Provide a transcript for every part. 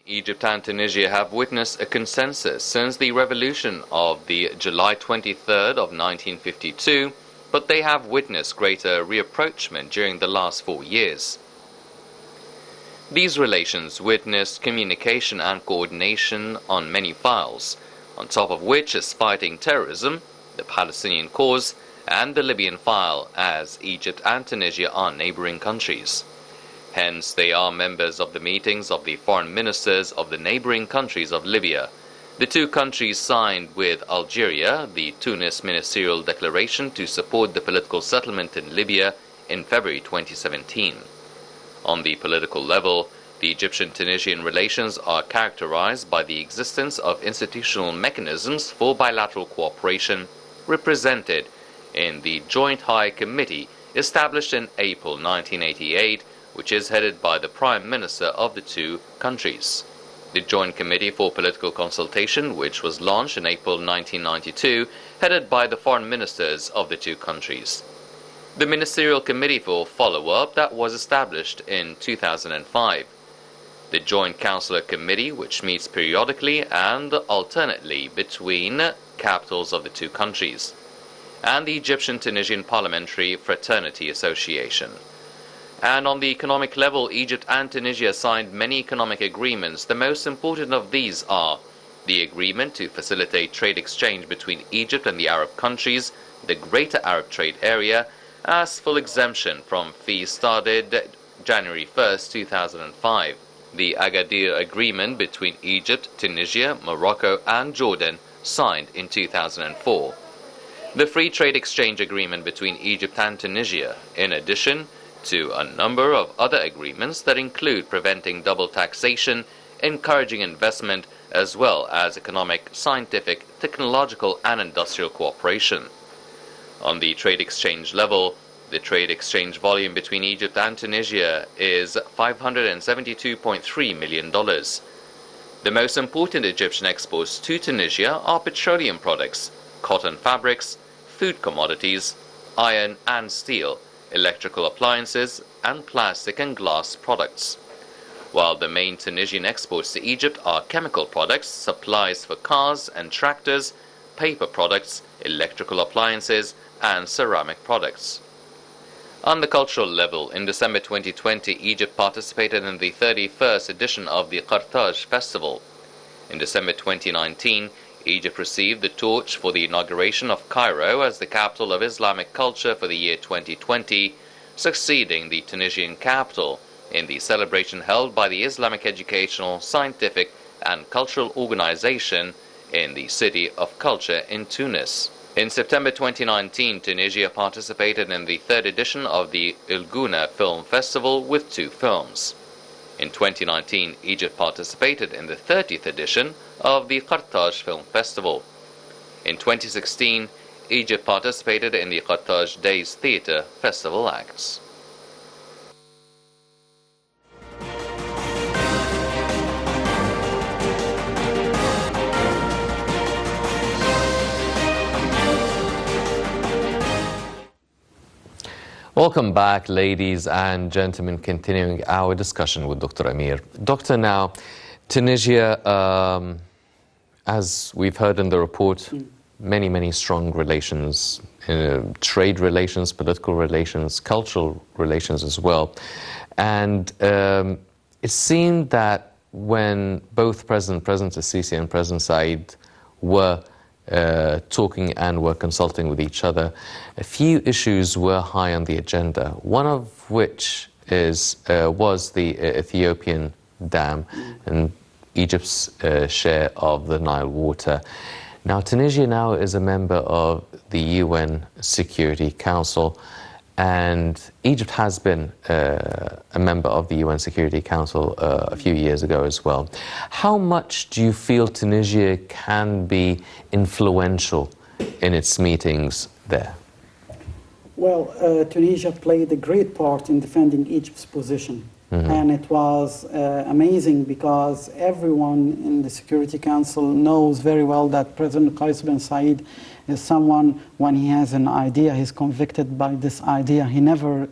Egypt and Tunisia have witnessed a consensus since the revolution of the July 23rd of 1952, but they have witnessed greater rapprochement during the last 4 years. These relations witnessed communication and coordination on many files, on top of which is fighting terrorism, the Palestinian cause, and the Libyan file, as Egypt and Tunisia are neighboring countries. Hence, they are members of the meetings of the foreign ministers of the neighboring countries of Libya. The two countries signed with Algeria the Tunis Ministerial Declaration to support the political settlement in Libya in February 2017. On the political level, the Egyptian-Tunisian relations are characterized by the existence of institutional mechanisms for bilateral cooperation represented in the Joint High Committee established in April 1988, which is headed by the Prime Minister of the two countries. The Joint Committee for Political Consultation, which was launched in April 1992, headed by the foreign ministers of the two countries. The Ministerial Committee for Follow-up that was established in 2005. The Joint Counselor Committee, which meets periodically and alternately between capitals of the two countries. And the Egyptian-Tunisian Parliamentary Fraternity Association. And on the economic level, Egypt and Tunisia signed many economic agreements. The most important of these are the agreement to facilitate trade exchange between Egypt and the Arab countries, the Greater Arab Trade Area, as full exemption from fees started January 1st, 2005. The Agadir Agreement between Egypt, Tunisia, Morocco and Jordan, signed in 2004. The Free Trade Exchange Agreement between Egypt and Tunisia, in addition to a number of other agreements that include preventing double taxation, encouraging investment, as well as economic, scientific, technological and industrial cooperation. On the trade exchange level, the trade exchange volume between Egypt and Tunisia is $572.3 million. The most important Egyptian exports to Tunisia are petroleum products, cotton fabrics, food commodities, iron and steel, electrical appliances, and plastic and glass products. While the main Tunisian exports to Egypt are chemical products, supplies for cars and tractors, paper products, electrical appliances, and ceramic products. On the cultural level, in December 2020, Egypt participated in the 31st edition of the Qartaj Festival. In December 2019, Egypt received the torch for the inauguration of Cairo as the capital of Islamic culture for the year 2020, succeeding the Tunisian capital in the celebration held by the Islamic Educational, Scientific and Cultural Organization in the City of Culture in Tunis. In September 2019, Tunisia participated in the 3rd edition of the El Gouna Film Festival with 2 films. In 2019, Egypt participated in the 30th edition of the Qartaj Film Festival. In 2016, Egypt participated in the Qartaj Days Theatre Festival Acts. Welcome back, ladies and gentlemen, continuing our discussion with Dr. Amir. Doctor, now, Tunisia, as we've heard in the report, many strong relations, trade relations, political relations, cultural relations as well. And it seemed that when both President Sisi and President Said were talking and were consulting with each other, a few issues were high on the agenda, one of which was the Ethiopian Dam and Egypt's share of the Nile water. Now, Tunisia now is a member of the UN Security Council, and Egypt has been a member of the UN Security Council a few years ago as well. How much do you feel Tunisia can be influential in its meetings there? Well, Tunisia played a great part in defending Egypt's position. And it was amazing because everyone in the Security Council knows very well that President Qais bin Said is someone, when he has an idea, he's convicted by this idea. He never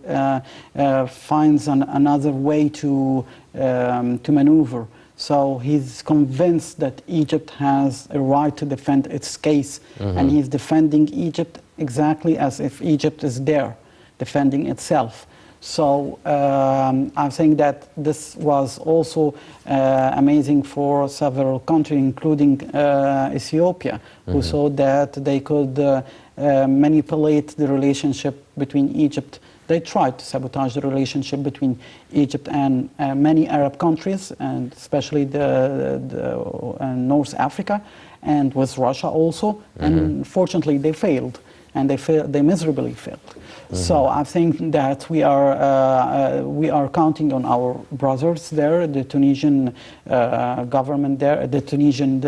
finds another way to maneuver. So he's convinced that Egypt has a right to defend its case, and he's defending Egypt exactly as if Egypt is there, defending itself. So I think that this was also amazing for several countries, including Ethiopia, who saw that they could manipulate the relationship between Egypt. They tried to sabotage the relationship between Egypt and many Arab countries, and especially North Africa, and with Russia also. And fortunately, they failed, and they miserably failed. So I think that we are counting on our brothers there, the Tunisian government there, the Tunisian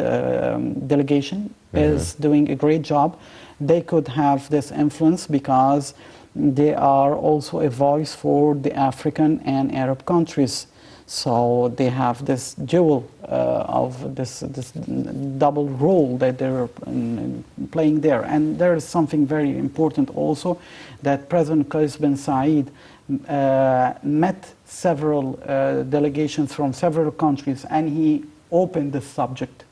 delegation is doing a great job. They could have this influence because they are also a voice for the African and Arab countries. So they have this dual of this double role that they're playing there. And there is something very important also, that President Qais bin Said met several delegations from several countries, and he opened the subject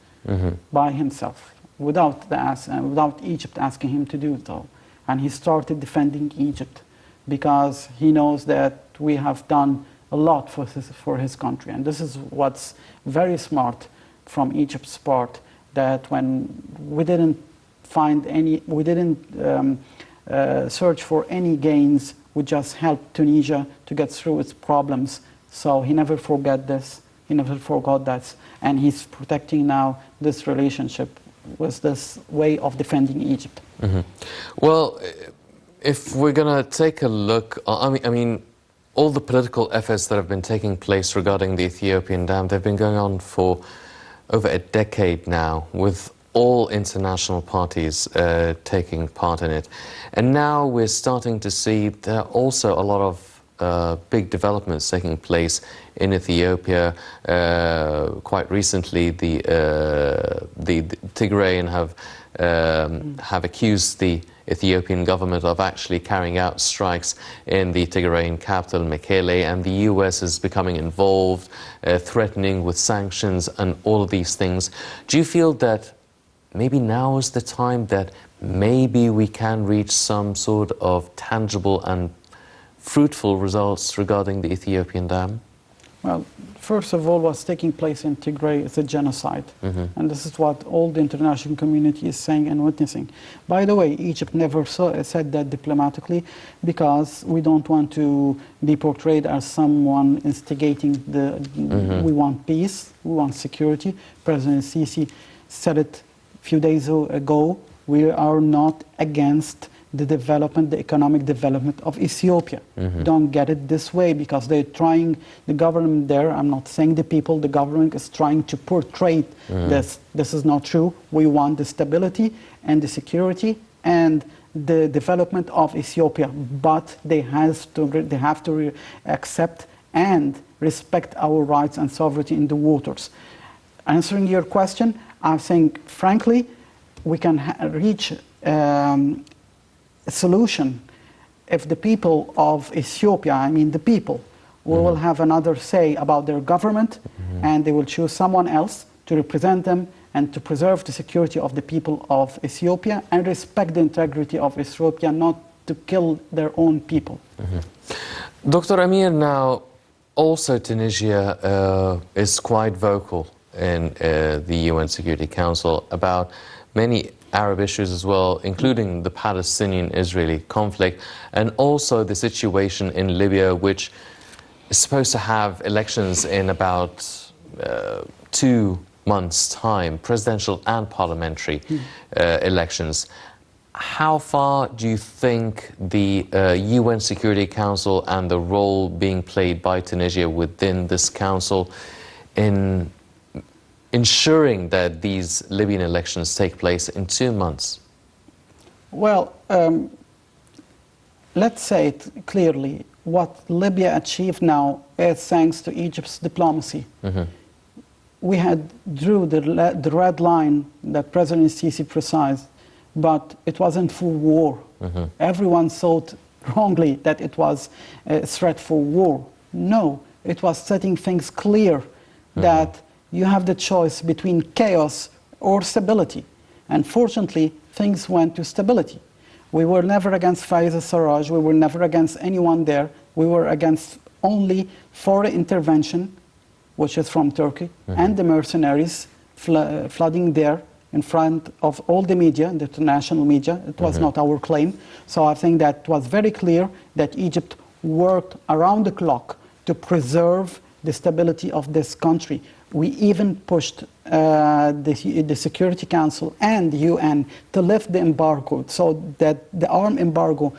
by himself without Egypt asking him to do so. And he started defending Egypt because he knows that we have done a lot for his country. And this is what's very smart from Egypt's part, that when we didn't find any, we didn't search for any gains, we just helped Tunisia to get through its problems. So he never forgot this, he never forgot that. And he's protecting now this relationship with this way of defending Egypt. Well, if we're going to take a look, I mean, all the political efforts that have been taking place regarding the Ethiopian Dam, they've been going on for over a decade now, with all international parties taking part in it. And now we're starting to see there are also a lot of big developments taking place in Ethiopia. Quite recently, the Tigrayan have accused the Ethiopian government of actually carrying out strikes in the Tigrayan capital, Mekele, and the US is becoming involved, threatening with sanctions and all of these things. Do you feel that maybe now is the time that maybe we can reach some sort of tangible and fruitful results regarding the Ethiopian Dam? Well, first of all, what's taking place in Tigray is a genocide. And this is what all the international community is saying and witnessing. By the way, Egypt never said that diplomatically, because we don't want to be portrayed as someone instigating the... We want peace, we want security. President Sisi said it a few days ago. We are not against the development, the economic development of Ethiopia. Don't get it this way, because they're trying, the government there, I'm not saying the people, the government is trying to portray this. This is not true. We want the stability and the security and the development of Ethiopia, but they have to accept and respect our rights and sovereignty in the waters. Answering your question, I think, frankly, we can reach a solution if the people of Ethiopia, I mean the people, will have another say about their government, and they will choose someone else to represent them and to preserve the security of the people of Ethiopia and respect the integrity of Ethiopia, not to kill their own people. Dr. Amir, now also Tunisia is quite vocal in the UN Security Council about many Arab issues as well, including the Palestinian-Israeli conflict, and also the situation in Libya, which is supposed to have elections in about 2 months' time, presidential and parliamentary elections. How far do you think the UN Security Council and the role being played by Tunisia within this council in ensuring that these Libyan elections take place in 2 months? Well, let's say it clearly. What Libya achieved now is thanks to Egypt's diplomacy. We had drew the red line that President Sisi precised, but it wasn't for war. Everyone thought wrongly that it was a threat for war. No, it was setting things clear that you have the choice between chaos or stability. And fortunately, things went to stability. We were never against Faiz al-Sarraj, we were never against anyone there. We were against only foreign intervention, which is from Turkey, and the mercenaries flooding there in front of all the media, the international media. It was not our claim. So I think that it was very clear that Egypt worked around the clock to preserve the stability of this country. We even pushed the Security Council and the UN to lift the embargo, so that the arms embargo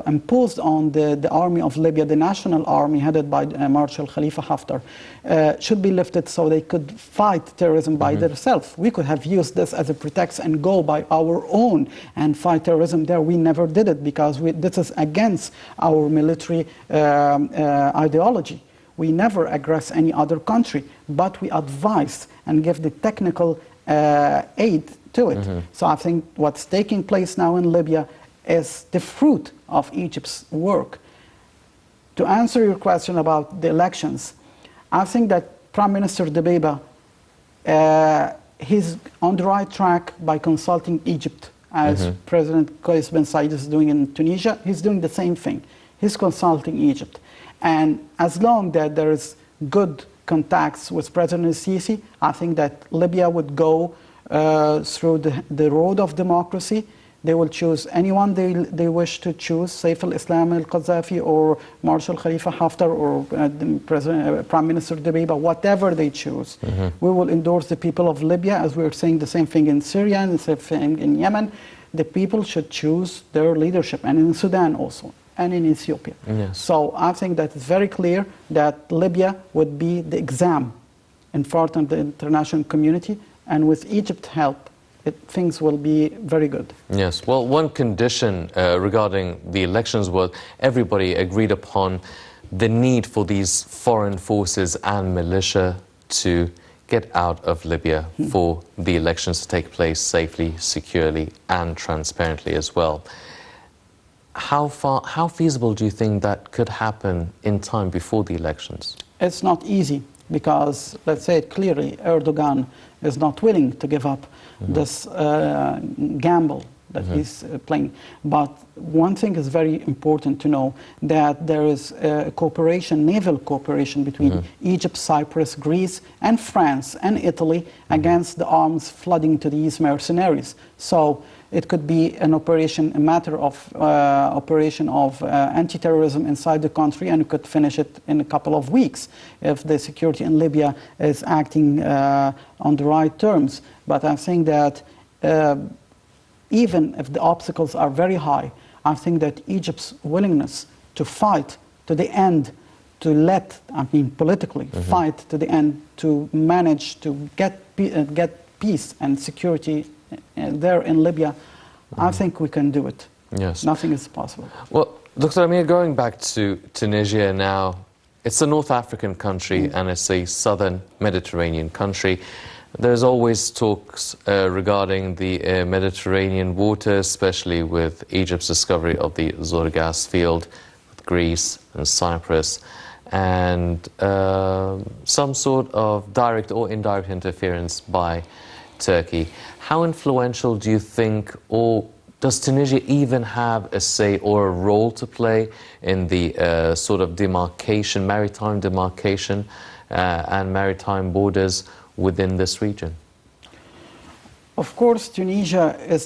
imposed on the army of Libya, the national army headed by Marshal Khalifa Haftar, should be lifted so they could fight terrorism by themselves. We could have used this as a pretext and go by our own and fight terrorism there. We never did it because this is against our military ideology. We never aggress any other country, but we advise and give the technical aid to it. So I think what's taking place now in Libya is the fruit of Egypt's work. To answer your question about the elections, I think that Prime Minister Dbeibeh, he's on the right track by consulting Egypt, as President Qais bin Said is doing in Tunisia. He's doing the same thing. He's consulting Egypt. And as long that there is good contacts with President Sisi, I think that Libya would go through the road of democracy. They will choose anyone they wish to choose, Saif al-Islam al-Qaddafi or Marshal Khalifa Haftar or Prime Minister Dbeibeh, whatever they choose. We will endorse the people of Libya, as we are saying the same thing in Syria and the same thing in Yemen. The people should choose their leadership, and in Sudan also, and in Ethiopia. So I think that it's very clear that Libya would be the exam in front of the international community, and with Egypt's help, things will be very good. Yes, well, one condition regarding the elections was everybody agreed upon the need for these foreign forces and militia to get out of Libya for the elections to take place safely, securely, and transparently as well. How feasible do you think that could happen in time before the elections? It's not easy because, let's say it clearly, Erdogan is not willing to give up this gamble that he's playing. But one thing is very important to know, that there is cooperation, naval cooperation between Egypt, Cyprus, Greece, and France and Italy against the arms flooding to these mercenaries. So it could be an operation, a matter of operation of anti-terrorism inside the country, and we could finish it in a couple of weeks if the security in Libya is acting on the right terms. But I think that even if the obstacles are very high, I think that Egypt's willingness to fight to the end, to let, I mean politically, fight to the end, to manage to get peace and security there in Libya, I think we can do it. Yes. Nothing is possible. Well, Dr. Amir, going back to Tunisia now, it's a North African country and it's a southern Mediterranean country. There's always talks regarding the Mediterranean waters, especially with Egypt's discovery of the Zohr gas field, with Greece and Cyprus, and some sort of direct or indirect interference by Turkey. How influential do you think, or does Tunisia even have a say or a role to play in the sort of demarcation, maritime demarcation and maritime borders within this region? Of course, Tunisia is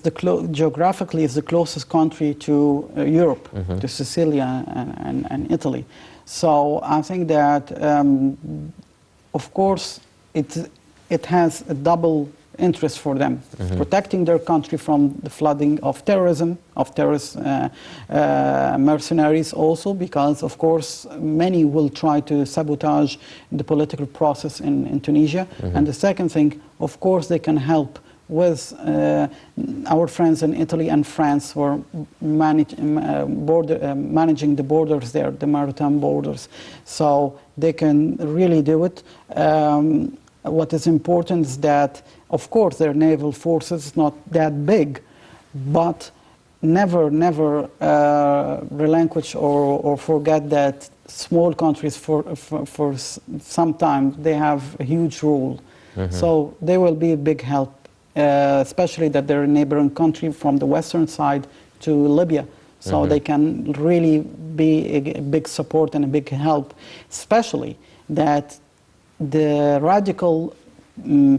geographically is the closest country to Europe, to Sicily and Italy. So I think that, of course, it has a double interest for them, protecting their country from the flooding of terrorism, of terrorist mercenaries also, because of course many will try to sabotage the political process in Tunisia. And the second thing, of course, they can help with our friends in Italy and France who are managing the borders there, the maritime borders. So they can really do it. What is important is that, of course, their naval forces is not that big, but never relinquish or forget that small countries for some time, they have a huge role. So they will be a big help, especially that they're a neighboring country from the western side to Libya. So they can really be a big support and a big help, especially that the radical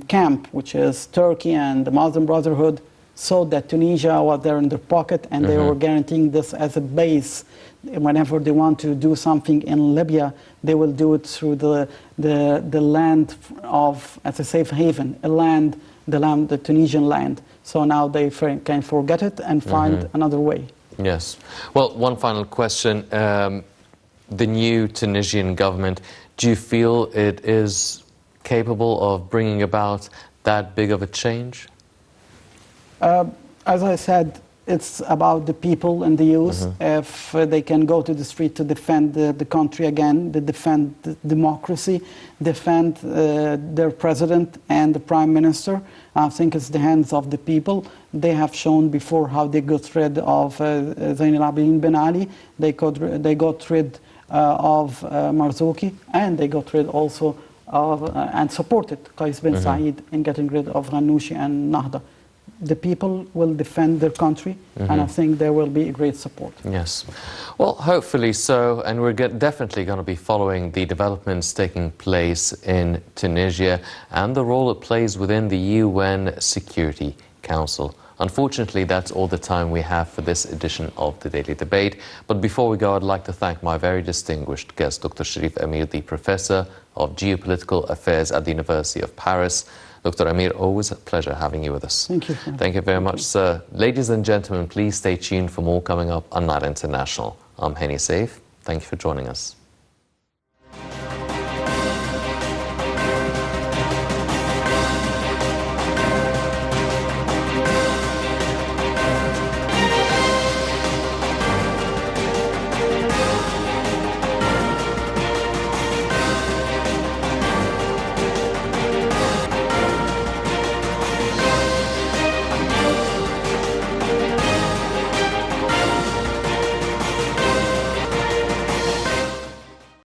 camp, which is Turkey and the Muslim Brotherhood, saw that Tunisia was there in their pocket, and they were guaranteeing this as a base. Whenever they want to do something in Libya, they will do it through the land as a safe haven, the Tunisian land. So now they can forget it and find another way. Yes. Well, one final question. The new Tunisian government, do you feel it is capable of bringing about that big of a change? As I said, it's about the people and the youth. If they can go to the street to defend the country again, to defend democracy, defend their president and the prime minister, I think it's the hands of the people. They have shown before how they got rid of Zain al-Abidin Ben Ali. They got rid of Marzouki, and they got rid also of and supported Qais bin Said in getting rid of Ghannouchi and Nahda. The people will defend their country, and I think there will be a great support. Yes. Well, hopefully so, and we're definitely going to be following the developments taking place in Tunisia and the role it plays within the UN Security Council. Unfortunately, that's all the time we have for this edition of the Daily Debate. But before we go, I'd like to thank my very distinguished guest, Dr. Sherif Amir, the Professor of Geopolitical Affairs at the University of Paris. Dr. Amir, always a pleasure having you with us. Thank you. Thank you very much, sir. Ladies and gentlemen, please stay tuned for more coming up on Night International. I'm Henny Saif. Thank you for joining us.